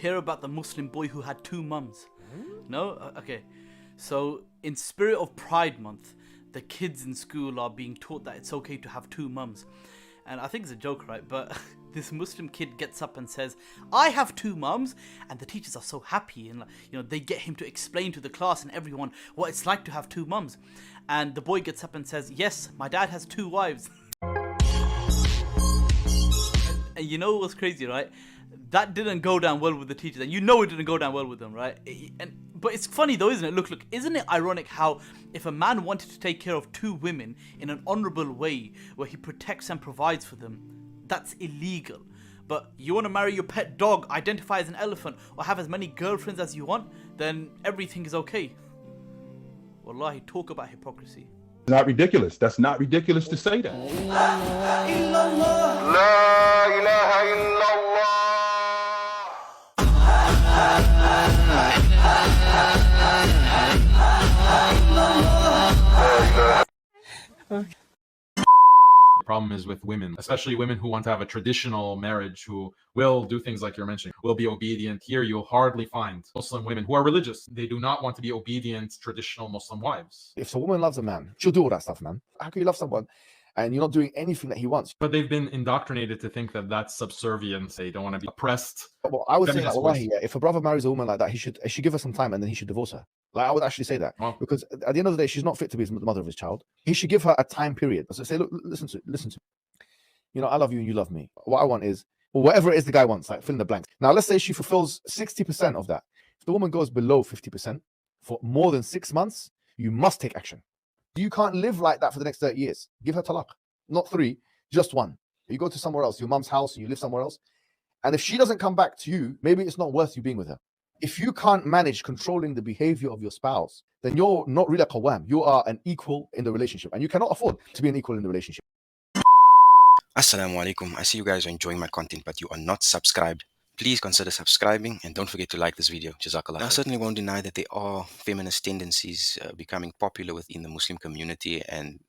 hear about the Muslim boy who had two mums? No? Okay. So, in spirit of Pride Month, the kids in school are being taught that it's okay to have two mums. And I think it's a joke, right? But this Muslim kid gets up and says, I have two mums, and the teachers are so happy, and they get him to explain to the class and everyone what it's like to have two mums. And the boy gets up and says, yes, my dad has two wives. And you know what's crazy, right? That didn't go down well with the teachers, and it didn't go down well with them, right? But it's funny though, isn't it? Look, isn't it ironic how if a man wanted to take care of two women in an honourable way, where he protects and provides for them, that's illegal. But you want to marry your pet dog, identify as an elephant, or have as many girlfriends as you want, then everything is okay. Wallahi, talk about hypocrisy. Not ridiculous. That's not ridiculous to say that. La ilaha illallah. The problem is with women, especially women who want to have a traditional marriage, who will do things like you're mentioning, will be obedient. Here, you'll hardly find Muslim women who are religious. They do not want to be obedient, traditional Muslim wives. If a woman loves a man, she'll do all that stuff, man. How can you love someone and you're not doing anything that he wants? But they've been indoctrinated to think that that's subservience. They don't want to be oppressed. Well, I would say that, wallahi, if a brother marries a woman like that, he should give her some time and then he should divorce her. Like, I would actually say that. Wow. Because at the end of the day, she's not fit to be the mother of his child. He should give her a time period. So say, look, listen to me. I love you and you love me. What I want is, or whatever it is the guy wants, like fill in the blanks. Now, let's say she fulfills 60% of that. If the woman goes below 50% for more than 6 months, you must take action. You can't live like that for the next 30 years. Give her talaq. Not 3, just 1. You go to somewhere else, your mum's house, you live somewhere else. And if she doesn't come back to you, maybe it's not worth you being with her. If you can't manage controlling the behavior of your spouse, then you're not really a qawwam. You are an equal in the relationship, and you cannot afford to be an equal in the relationship. Assalamu alaikum. I see you guys are enjoying my content, but you are not subscribed. Please consider subscribing and don't forget to like this video. Jazakallah. I certainly won't deny that there are feminist tendencies becoming popular within the Muslim community, and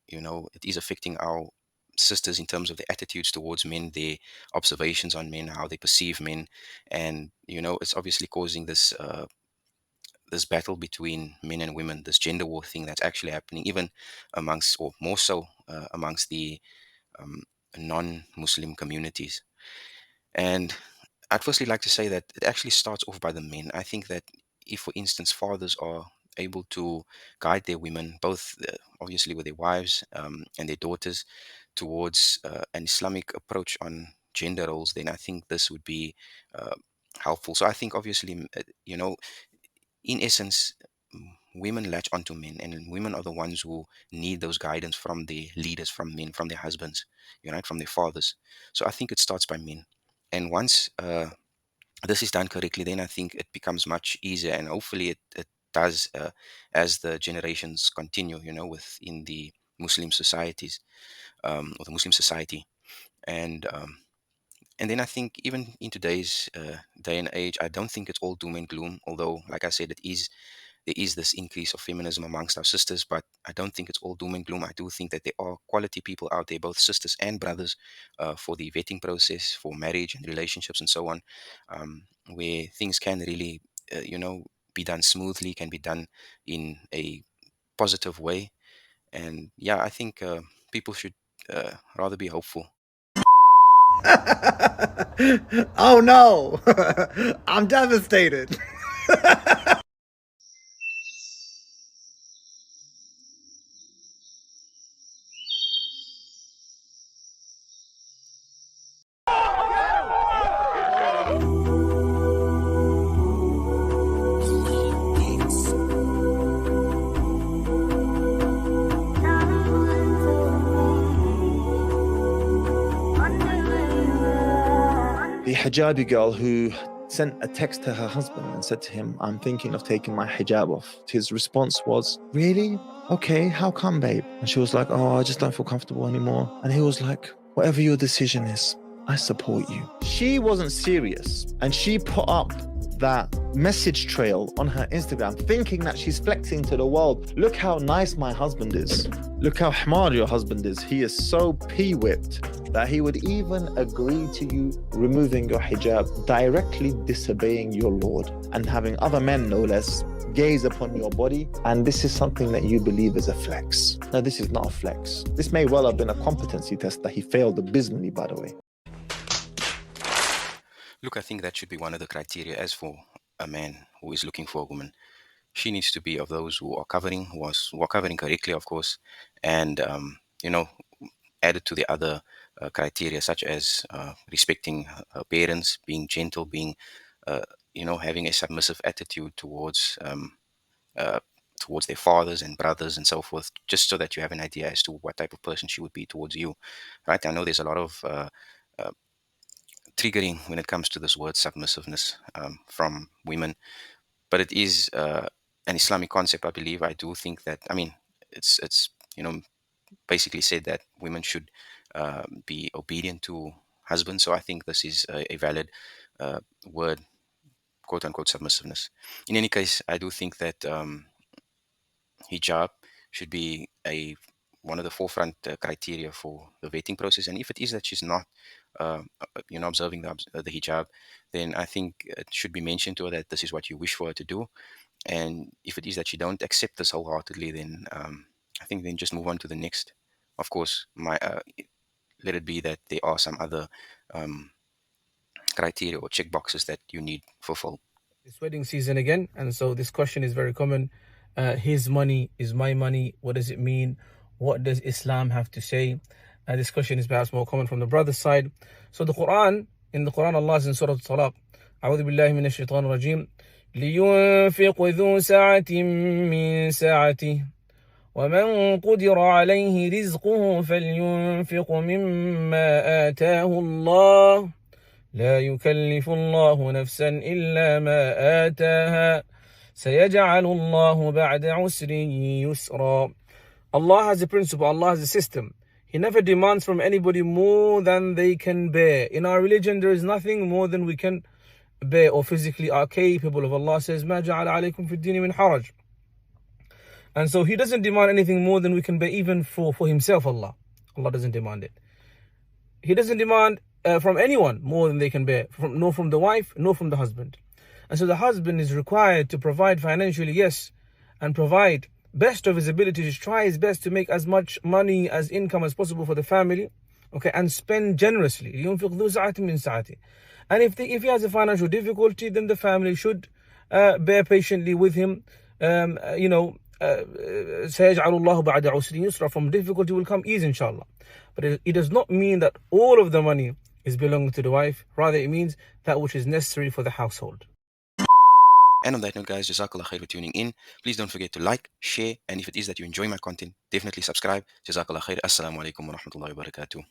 it is affecting our sisters in terms of their attitudes towards men, their observations on men, how they perceive men, and it's obviously causing this this battle between men and women, this gender war thing that's actually happening even amongst, or more so amongst the non-Muslim communities. And I'd firstly like to say that it actually starts off by the men. I think that if, for instance, fathers are able to guide their women, both obviously with their wives and their daughters, towards an Islamic approach on gender roles, then I think this would be helpful. So I think obviously, in essence, women latch onto men, and women are the ones who need those guidance from their leaders, from men, from their husbands, from their fathers. So I think it starts by men. And once this is done correctly, then I think it becomes much easier, and hopefully it does as the generations continue, within the Muslim societies, or the Muslim society. And then I think even in today's day and age, I don't think it's all doom and gloom, although, like I said, there is this increase of feminism amongst our sisters, but I don't think it's all doom and gloom. I do think that there are quality people out there, both sisters and brothers, for the vetting process, for marriage and relationships and so on, where things can really, be done smoothly, can be done in a positive way. And yeah, I think people should rather be hopeful. Oh no, I'm devastated. The hijabi girl who sent a text to her husband and said to him, I'm thinking of taking my hijab off. His response was, really? Okay, how come, babe? And she was like, oh, I just don't feel comfortable anymore. And he was like, whatever your decision is, I support you. She wasn't serious, and she put up that message trail on her Instagram thinking that she's flexing to the world. Look how nice my husband is. Look how hmar your husband is. He is so pee-whipped. that he would even agree to you removing your hijab, directly disobeying your Lord, and having other men, no less, gaze upon your body. And this is something that you believe is a flex. No, this is not a flex. This may well have been a competency test that he failed abysmally, by the way. Look, I think that should be one of the criteria. As for a man who is looking for a woman, she needs to be of those who are covering, who are covering correctly, of course, and added to the other criteria, such as respecting her parents, being gentle, being having a submissive attitude towards towards their fathers and brothers and so forth, just so that you have an idea as to what type of person she would be towards you, right? I know there's a lot of triggering when it comes to this word submissiveness from women, but it is an Islamic concept, I believe. I do think that, I mean, it's basically said that women should be obedient to husbands. So I think this is a valid word, quote unquote, submissiveness. In any case, I do think that hijab should be one of the forefront criteria for the vetting process. And if it is that she's not observing the hijab, then I think it should be mentioned to her that this is what you wish for her to do. And if it is that she don't accept this wholeheartedly, then I think then just move on to the next. Of course, let it be that there are some other criteria or check boxes that you need fulfilled. It's wedding season again, and so this question is very common. His money is my money. What does it mean? What does Islam have to say? This question is perhaps more common from the brother's side. So in the Quran, Allah says in Surah Al-Talaq, أعوذ بالله من الشيطان الرجيم لينفق ذو سعة من سعته ومن قدر عليه رزقه فلينفق مما آتاه الله لا يكلف الله نفسا إلا ما آتاها سيجعل الله بعد عسر يسرا. Allah has a principle, Allah has a system. He never demands from anybody more than they can bear. In our religion, there is nothing more than we can bear or physically are capable of. Allah says, ما جعل عليكم في الدين من حرج. And so He doesn't demand anything more than we can bear, even for Himself, Allah. Allah doesn't demand it. He doesn't demand from anyone more than they can bear, nor from the wife, nor from the husband. And so the husband is required to provide financially, yes, and provide best of his ability, to try his best to make as much money as income as possible for the family, okay, and spend generously. And if he has a financial difficulty, then the family should bear patiently with him. سيجعل الله بعد عسر يسرا. From difficulty will come ease, inshallah. But it does not mean that all of the money is belonging to the wife. Rather, it means that which is necessary for the household. And on that note, guys, Jazakallah khair for tuning in. Please don't forget to like, share, and if it is that you enjoy my content, definitely subscribe. Jazakallah khair. Assalamu alaikum wa rahmatullahi wa barakatuh.